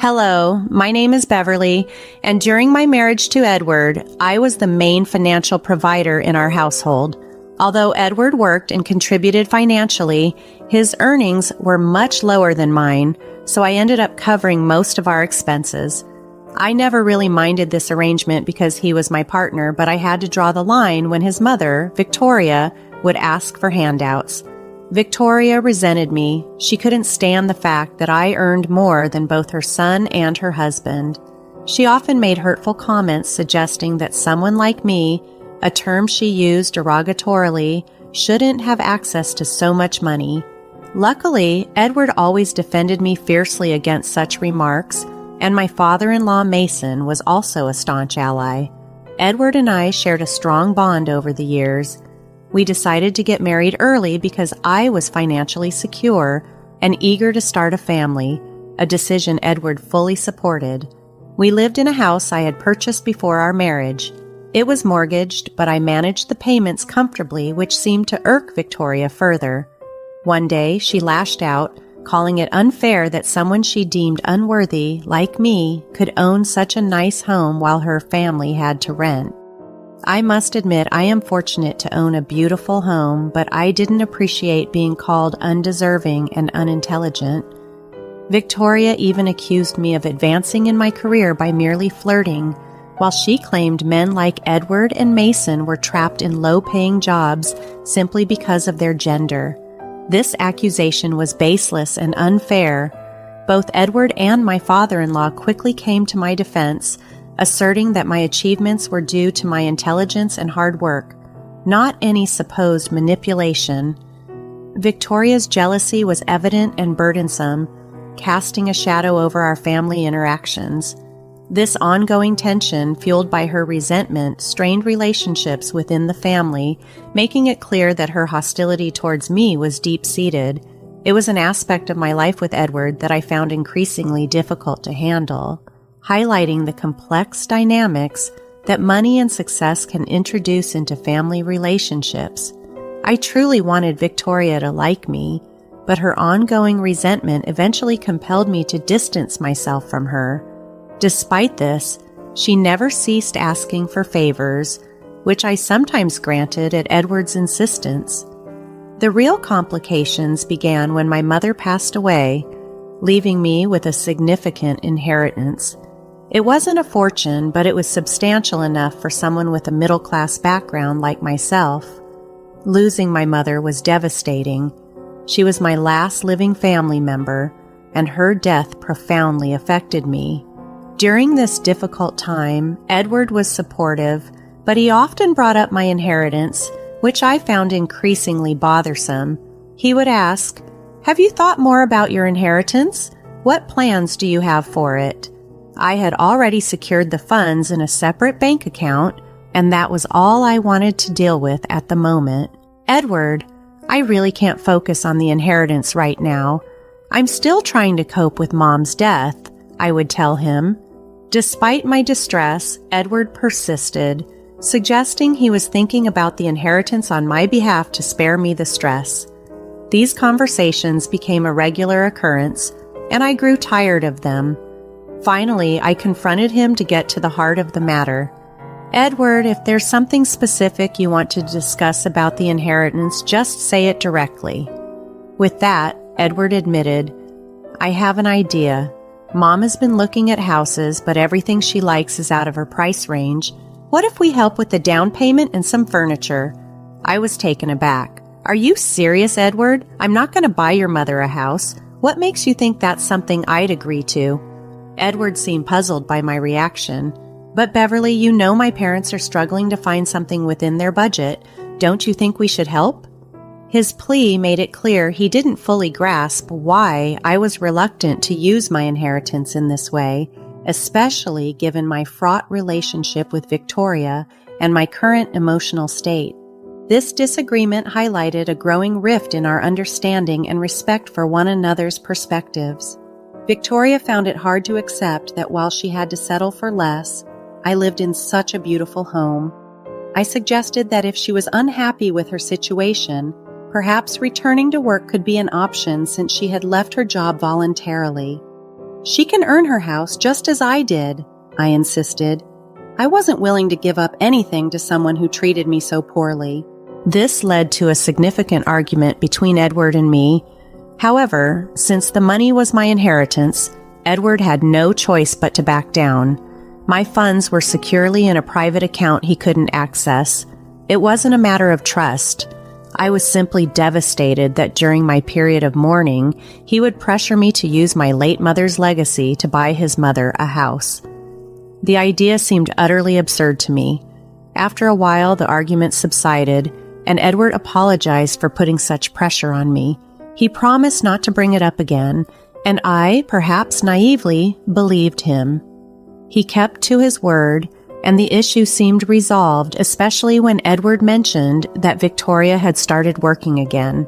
Hello, my name is Beverly, and during my marriage to Edward, I was the main financial provider in our household. Although Edward worked and contributed financially, his earnings were much lower than mine, so I ended up covering most of our expenses. I never really minded this arrangement because he was my partner, but I had to draw the line when his mother, Victoria, would ask for handouts. Victoria resented me. She couldn't stand the fact that I earned more than both her son and her husband. She often made hurtful comments suggesting that someone like me, a term she used derogatorily, shouldn't have access to so much money. Luckily, Edward always defended me fiercely against such remarks, and my father-in-law Mason was also a staunch ally. Edward and I shared a strong bond over the years. We decided to get married early because I was financially secure and eager to start a family, a decision Edward fully supported. We lived in a house I had purchased before our marriage. It was mortgaged, but I managed the payments comfortably, which seemed to irk Victoria further. One day, she lashed out, calling it unfair that someone she deemed unworthy, like me, could own such a nice home while her family had to rent. I must admit I am fortunate to own a beautiful home, but I didn't appreciate being called undeserving and unintelligent. Victoria even accused me of advancing in my career by merely flirting, while she claimed men like Edward and Mason were trapped in low-paying jobs simply because of their gender. This accusation was baseless and unfair. Both Edward and my father-in-law quickly came to my defense, asserting that my achievements were due to my intelligence and hard work, not any supposed manipulation. Victoria's jealousy was evident and burdensome, casting a shadow over our family interactions. This ongoing tension, fueled by her resentment, strained relationships within the family, making it clear that her hostility towards me was deep-seated. It was an aspect of my life with Edward that I found increasingly difficult to handle, highlighting the complex dynamics that money and success can introduce into family relationships. I truly wanted Victoria to like me, but her ongoing resentment eventually compelled me to distance myself from her. Despite this, she never ceased asking for favors, which I sometimes granted at Edward's insistence. The real complications began when my mother passed away, leaving me with a significant inheritance. It wasn't a fortune, but it was substantial enough for someone with a middle-class background like myself. Losing my mother was devastating. She was my last living family member, and her death profoundly affected me. During this difficult time, Edward was supportive, but he often brought up my inheritance, which I found increasingly bothersome. He would ask, "Have you thought more about your inheritance? What plans do you have for it?" I had already secured the funds in a separate bank account, and that was all I wanted to deal with at the moment. "Edward, I really can't focus on the inheritance right now. I'm still trying to cope with Mom's death," I would tell him. Despite my distress, Edward persisted, suggesting he was thinking about the inheritance on my behalf to spare me the stress. These conversations became a regular occurrence, and I grew tired of them. Finally, I confronted him to get to the heart of the matter. "Edward, if there's something specific you want to discuss about the inheritance, just say it directly." With that, Edward admitted, "I have an idea. Mom has been looking at houses, but everything she likes is out of her price range. What if we help with the down payment and some furniture?" I was taken aback. "Are you serious, Edward? I'm not going to buy your mother a house. What makes you think that's something I'd agree to?" Edward seemed puzzled by my reaction. "But Beverly, you know my parents are struggling to find something within their budget. Don't you think we should help?" His plea made it clear he didn't fully grasp why I was reluctant to use my inheritance in this way, especially given my fraught relationship with Victoria and my current emotional state. This disagreement highlighted a growing rift in our understanding and respect for one another's perspectives. Victoria found it hard to accept that while she had to settle for less, I lived in such a beautiful home. I suggested that if she was unhappy with her situation, perhaps returning to work could be an option since she had left her job voluntarily. She can earn her house just as I did, I insisted. I wasn't willing to give up anything to someone who treated me so poorly. This led to a significant argument between Edward and me. However, since the money was my inheritance, Edward had no choice but to back down. My funds were securely in a private account he couldn't access. It wasn't a matter of trust. I was simply devastated that during my period of mourning, he would pressure me to use my late mother's legacy to buy his mother a house. The idea seemed utterly absurd to me. After a while, the argument subsided, and Edward apologized for putting such pressure on me. He promised not to bring it up again, and I, perhaps naively, believed him. He kept to his word, and the issue seemed resolved, especially when Edward mentioned that Victoria had started working again,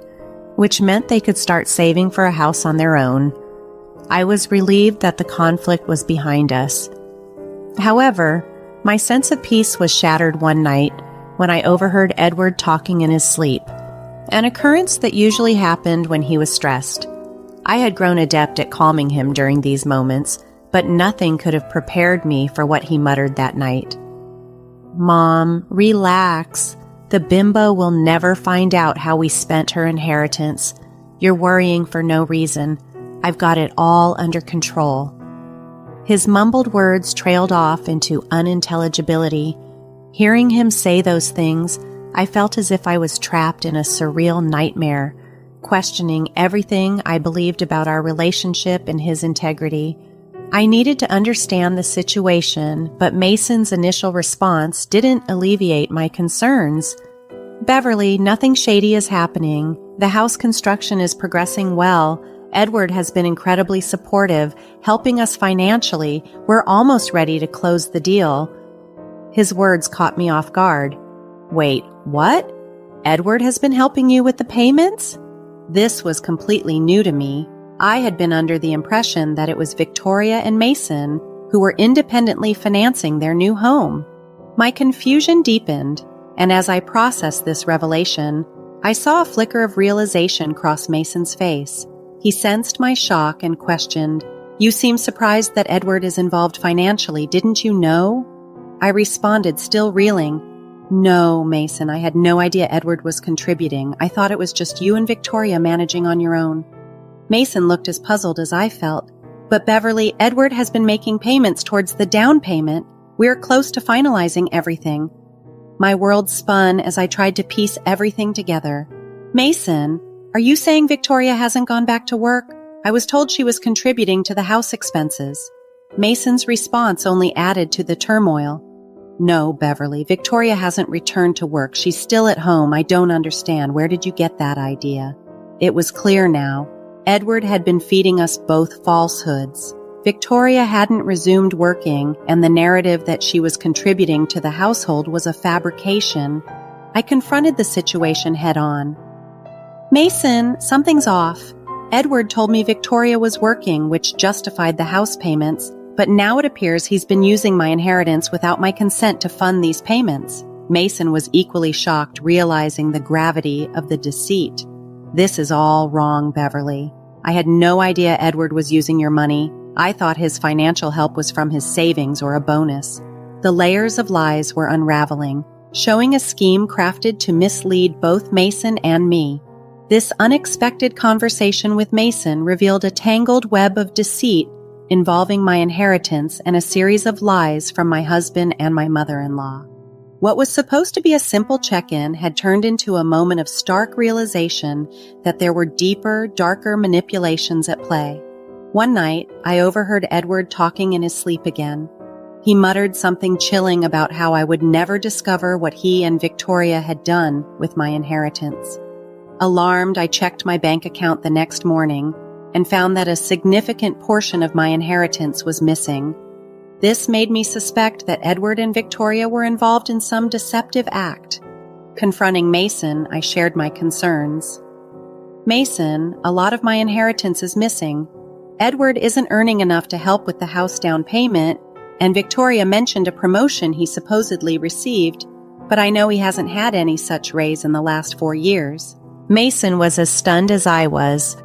which meant they could start saving for a house on their own. I was relieved that the conflict was behind us. However, my sense of peace was shattered one night when I overheard Edward talking in his sleep, an occurrence that usually happened when he was stressed. I had grown adept at calming him during these moments, but nothing could have prepared me for what he muttered that night. "Mom, relax. The bimbo will never find out how we spent her inheritance. You're worrying for no reason. I've got it all under control." His mumbled words trailed off into unintelligibility. Hearing him say those things, I felt as if I was trapped in a surreal nightmare, questioning everything I believed about our relationship and his integrity. I needed to understand the situation, but Mason's initial response didn't alleviate my concerns. "Beverly, nothing shady is happening. The house construction is progressing well. Edward has been incredibly supportive, helping us financially. We're almost ready to close the deal." His words caught me off guard. "Wait, what? Edward has been helping you with the payments?" This was completely new to me. I had been under the impression that it was Victoria and Mason who were independently financing their new home. My confusion deepened, and as I processed this revelation, I saw a flicker of realization cross Mason's face. He sensed my shock and questioned, "You seem surprised that Edward is involved financially. Didn't you know?" I responded, still reeling. "No, Mason, I had no idea Edward was contributing. I thought it was just you and Victoria managing on your own." Mason looked as puzzled as I felt. "But Beverly, Edward has been making payments towards the down payment. We're close to finalizing everything." My world spun as I tried to piece everything together. "Mason, are you saying Victoria hasn't gone back to work? I was told she was contributing to the house expenses." Mason's response only added to the turmoil. "No, Beverly, Victoria hasn't returned to work. She's still at home. I don't understand. Where did you get that idea?" It was clear now. Edward had been feeding us both falsehoods. Victoria hadn't resumed working, and the narrative that she was contributing to the household was a fabrication. I confronted the situation head-on. "Mason, something's off. Edward told me Victoria was working, which justified the house payments, but now it appears he's been using my inheritance without my consent to fund these payments." Mason was equally shocked, realizing the gravity of the deceit. "This is all wrong, Beverly. I had no idea Edward was using your money. I thought his financial help was from his savings or a bonus." The layers of lies were unraveling, showing a scheme crafted to mislead both Mason and me. This unexpected conversation with Mason revealed a tangled web of deceit involving my inheritance and a series of lies from my husband and my mother-in-law. What was supposed to be a simple check-in had turned into a moment of stark realization that there were deeper, darker manipulations at play. One night, I overheard Edward talking in his sleep again. He muttered something chilling about how I would never discover what he and Victoria had done with my inheritance. Alarmed, I checked my bank account the next morning and found that a significant portion of my inheritance was missing. This made me suspect that Edward and Victoria were involved in some deceptive act. Confronting Mason, I shared my concerns. "Mason, a lot of my inheritance is missing. Edward isn't earning enough to help with the house down payment, and Victoria mentioned a promotion he supposedly received, but I know he hasn't had any such raise in the last 4 years." Mason was as stunned as I was.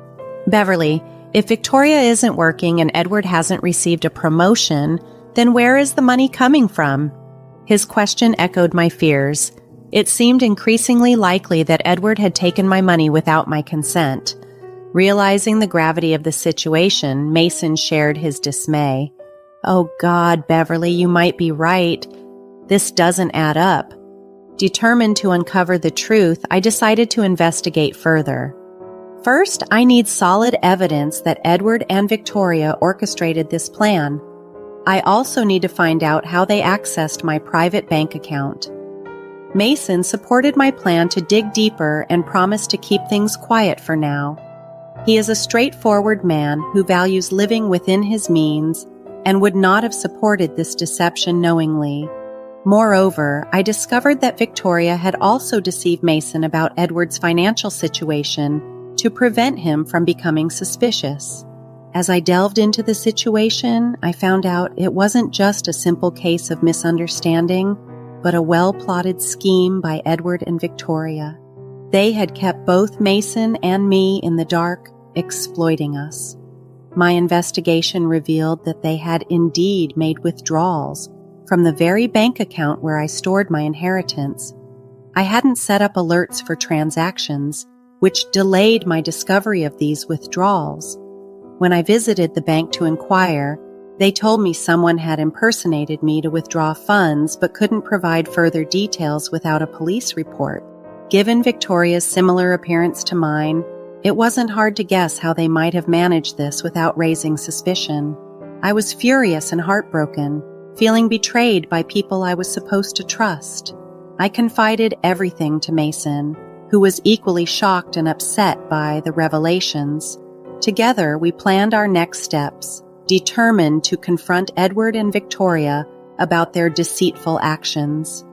"Beverly, If Victoria isn't working and Edward hasn't received a promotion, then where is the money coming from? His question echoed my fears. It seemed increasingly likely that Edward had taken my money without my consent. Realizing the gravity of the situation, Mason shared his dismay. "Oh God, Beverly, you might be right. This doesn't add up." Determined to uncover the truth, I decided to investigate further. First, I need solid evidence that Edward and Victoria orchestrated this plan. I also need to find out how they accessed my private bank account. Mason supported my plan to dig deeper and promised to keep things quiet for now. He is a straightforward man who values living within his means and would not have supported this deception knowingly. Moreover, I discovered that Victoria had also deceived Mason about Edward's financial situation to prevent him from becoming suspicious. As I delved into the situation, I found out it wasn't just a simple case of misunderstanding, but a well-plotted scheme by Edward and Victoria. They had kept both Mason and me in the dark, exploiting us. My investigation revealed that they had indeed made withdrawals from the very bank account where I stored my inheritance. I hadn't set up alerts for transactions, which delayed my discovery of these withdrawals. When I visited the bank to inquire, they told me someone had impersonated me to withdraw funds but couldn't provide further details without a police report. Given Victoria's similar appearance to mine, it wasn't hard to guess how they might have managed this without raising suspicion. I was furious and heartbroken, feeling betrayed by people I was supposed to trust. I confided everything to Mason, who was equally shocked and upset by the revelations. Together, we planned our next steps, determined to confront Edward and Victoria about their deceitful actions.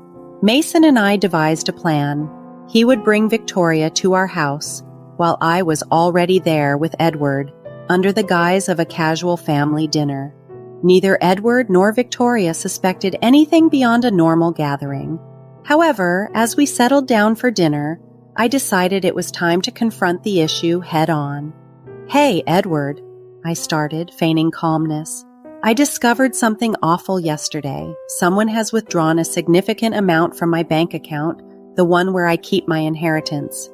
Mason and I devised a plan. He would bring Victoria to our house, while I was already there with Edward, under the guise of a casual family dinner. Neither Edward nor Victoria suspected anything beyond a normal gathering. However, as we settled down for dinner, I decided it was time to confront the issue head-on. "Hey, Edward," I started, feigning calmness. "I discovered something awful yesterday. Someone has withdrawn a significant amount from my bank account, the one where I keep my inheritance."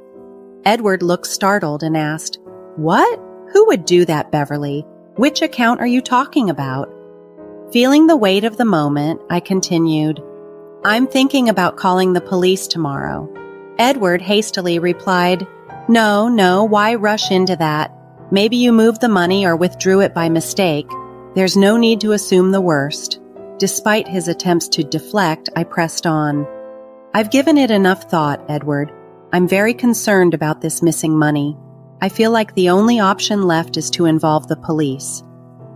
Edward looked startled and asked, "What? Who would do that, Beverly? Which account are you talking about?" Feeling the weight of the moment, I continued, "I'm thinking about calling the police tomorrow." Edward hastily replied, No, why rush into that? Maybe you moved the money or withdrew it by mistake. There's no need to assume the worst." Despite his attempts to deflect, I pressed on. "I've given it enough thought, Edward. I'm very concerned about this missing money. I feel like the only option left is to involve the police."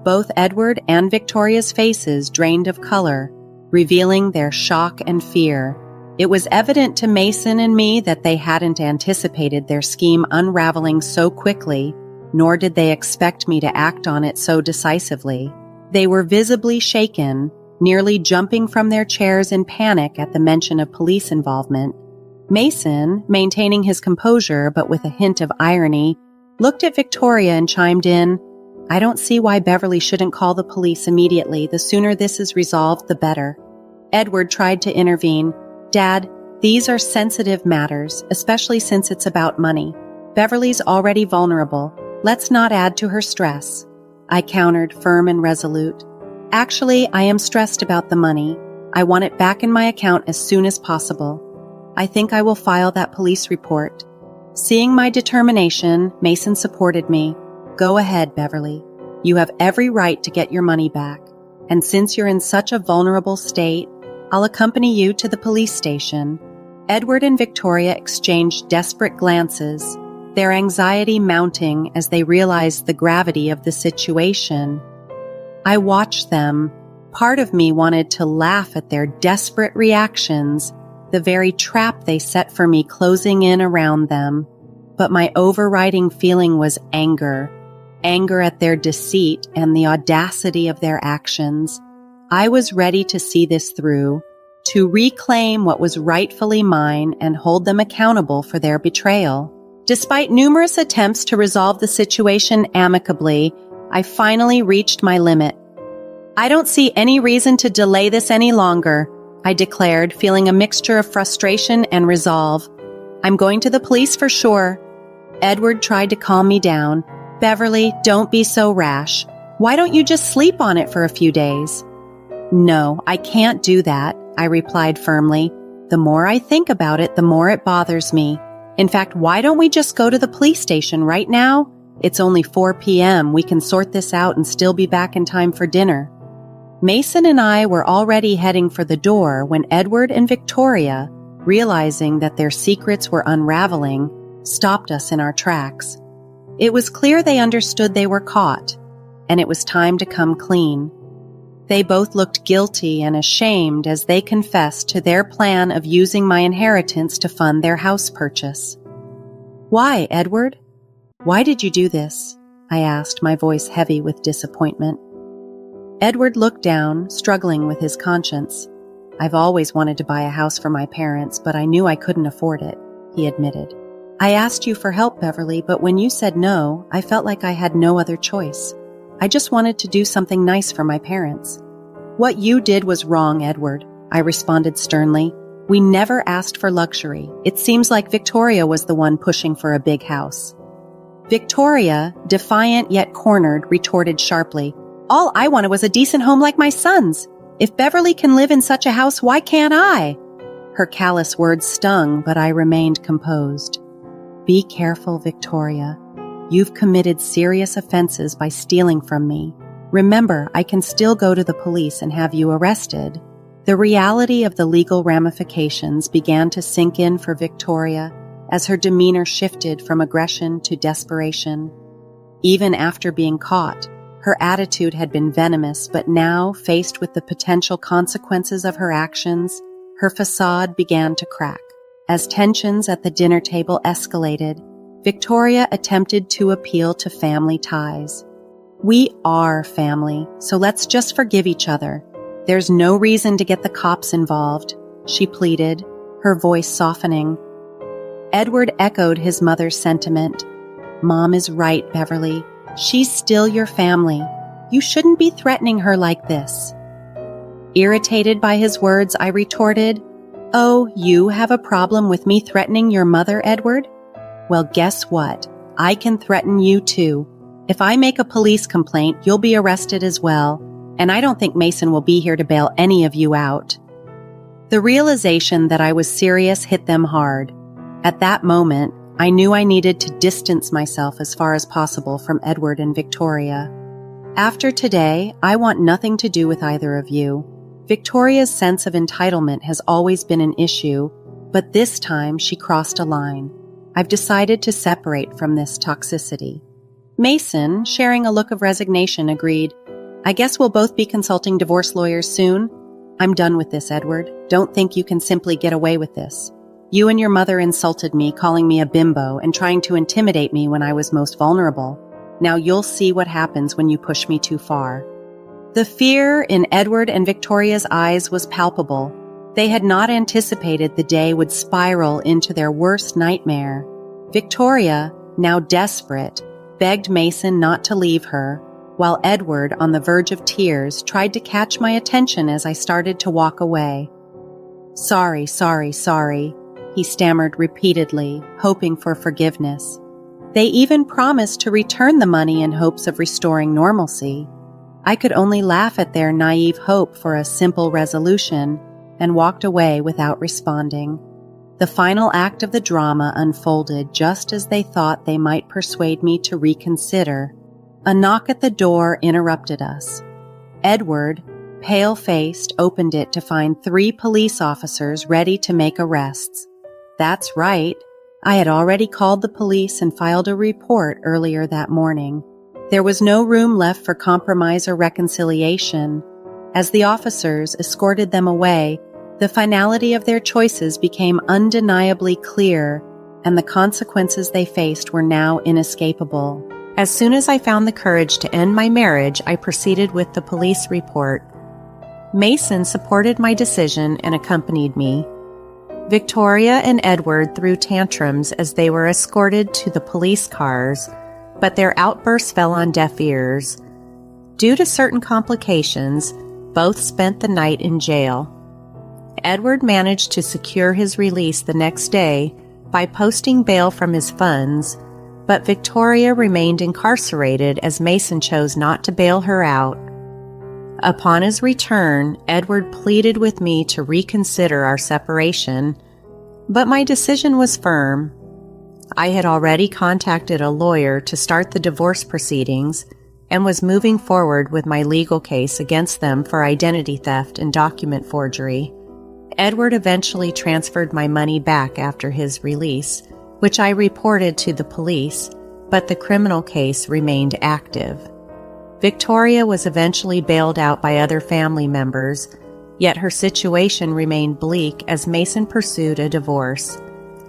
Both Edward and Victoria's faces drained of color, revealing their shock and fear. It was evident to Mason and me that they hadn't anticipated their scheme unraveling so quickly, nor did they expect me to act on it so decisively. They were visibly shaken, nearly jumping from their chairs in panic at the mention of police involvement. Mason, maintaining his composure but with a hint of irony, looked at Victoria and chimed in, "I don't see why Beverly shouldn't call the police immediately. The sooner this is resolved, the better." Edward tried to intervene. "Dad, these are sensitive matters, especially since it's about money. Beverly's already vulnerable. Let's not add to her stress." I countered, firm and resolute. "Actually, I am stressed about the money. I want it back in my account as soon as possible. I think I will file that police report." Seeing my determination, Mason supported me. "Go ahead, Beverly. You have every right to get your money back. And since you're in such a vulnerable state, I'll accompany you to the police station." Edward and Victoria exchanged desperate glances, their anxiety mounting as they realized the gravity of the situation. I watched them. Part of me wanted to laugh at their desperate reactions, the very trap they set for me closing in around them. But my overriding feeling was anger at their deceit and the audacity of their actions. I was ready to see this through, to reclaim what was rightfully mine and hold them accountable for their betrayal. Despite numerous attempts to resolve the situation amicably, I finally reached my limit. "I don't see any reason to delay this any longer," I declared, feeling a mixture of frustration and resolve. "I'm going to the police for sure." Edward tried to calm me down. "Beverly, don't be so rash. Why don't you just sleep on it for a few days?" "No, I can't do that," I replied firmly. "The more I think about it, the more it bothers me. In fact, why don't we just go to the police station right now? It's only 4 p.m. We can sort this out and still be back in time for dinner." Mason and I were already heading for the door when Edward and Victoria, realizing that their secrets were unraveling, stopped us in our tracks. It was clear they understood they were caught, and it was time to come clean. They both looked guilty and ashamed as they confessed to their plan of using my inheritance to fund their house purchase. "Why, Edward? Why did you do this?" I asked, my voice heavy with disappointment. Edward looked down, struggling with his conscience. "I've always wanted to buy a house for my parents, but I knew I couldn't afford it," he admitted. "I asked you for help, Beverly, but when you said no, I felt like I had no other choice. I just wanted to do something nice for my parents." "What you did was wrong, Edward," I responded sternly. "We never asked for luxury. It seems like Victoria was the one pushing for a big house." Victoria, defiant yet cornered, retorted sharply, "All I wanted was a decent home like my son's. If Beverly can live in such a house, why can't I?" Her callous words stung, but I remained composed. "Be careful, Victoria. You've committed serious offenses by stealing from me. Remember, I can still go to the police and have you arrested." The reality of the legal ramifications began to sink in for Victoria as her demeanor shifted from aggression to desperation. Even after being caught, her attitude had been venomous, but now, faced with the potential consequences of her actions, her facade began to crack. As tensions at the dinner table escalated, Victoria attempted to appeal to family ties. "We are family, so let's just forgive each other. There's no reason to get the cops involved," she pleaded, her voice softening. Edward echoed his mother's sentiment. "Mom is right, Beverly. She's still your family. You shouldn't be threatening her like this." Irritated by his words, I retorted, "Oh, you have a problem with me threatening your mother, Edward? Well, guess what? I can threaten you too. If I make a police complaint, you'll be arrested as well, and I don't think Mason will be here to bail any of you out." The realization that I was serious hit them hard. At that moment, I knew I needed to distance myself as far as possible from Edward and Victoria. "After today, I want nothing to do with either of you. Victoria's sense of entitlement has always been an issue, but this time she crossed a line. I've decided to separate from this toxicity." Mason, sharing a look of resignation, agreed. "I guess we'll both be consulting divorce lawyers soon. I'm done with this, Edward. Don't think you can simply get away with this. You and your mother insulted me, calling me a bimbo and trying to intimidate me when I was most vulnerable. Now you'll see what happens when you push me too far." The fear in Edward and Victoria's eyes was palpable. They had not anticipated the day would spiral into their worst nightmare. Victoria, now desperate, begged Mason not to leave her, while Edward, on the verge of tears, tried to catch my attention as I started to walk away. "Sorry, sorry, sorry," he stammered repeatedly, hoping for forgiveness. They even promised to return the money in hopes of restoring normalcy. I could only laugh at their naive hope for a simple resolution and walked away without responding. The final act of the drama unfolded just as they thought they might persuade me to reconsider. A knock at the door interrupted us. Edward, pale-faced, opened it to find 3 police officers ready to make arrests. That's right. I had already called the police and filed a report earlier that morning. There was no room left for compromise or reconciliation. As the officers escorted them away, the finality of their choices became undeniably clear, and the consequences they faced were now inescapable. As soon as I found the courage to end my marriage, I proceeded with the police report. Mason supported my decision and accompanied me. Victoria and Edward threw tantrums as they were escorted to the police cars, but their outbursts fell on deaf ears. Due to certain complications, both spent the night in jail. Edward managed to secure his release the next day by posting bail from his funds, but Victoria remained incarcerated as Mason chose not to bail her out. Upon his return, Edward pleaded with me to reconsider our separation, but my decision was firm. I had already contacted a lawyer to start the divorce proceedings and was moving forward with my legal case against them for identity theft and document forgery. Edward eventually transferred my money back after his release, which I reported to the police, but the criminal case remained active. Victoria was eventually bailed out by other family members, yet her situation remained bleak as Mason pursued a divorce.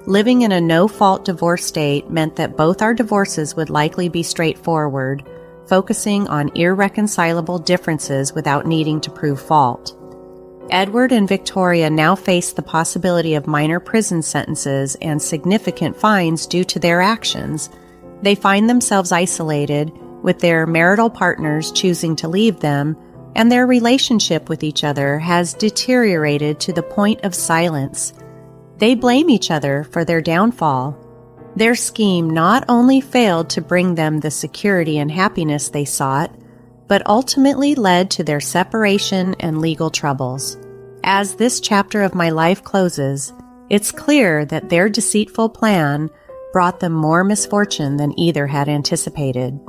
Living in a no-fault divorce state meant that both our divorces would likely be straightforward, focusing on irreconcilable differences without needing to prove fault. Edward and Victoria now face the possibility of minor prison sentences and significant fines due to their actions. They find themselves isolated, with their marital partners choosing to leave them, and their relationship with each other has deteriorated to the point of silence. They blame each other for their downfall. Their scheme not only failed to bring them the security and happiness they sought, but ultimately led to their separation and legal troubles. As this chapter of my life closes, it's clear that their deceitful plan brought them more misfortune than either had anticipated.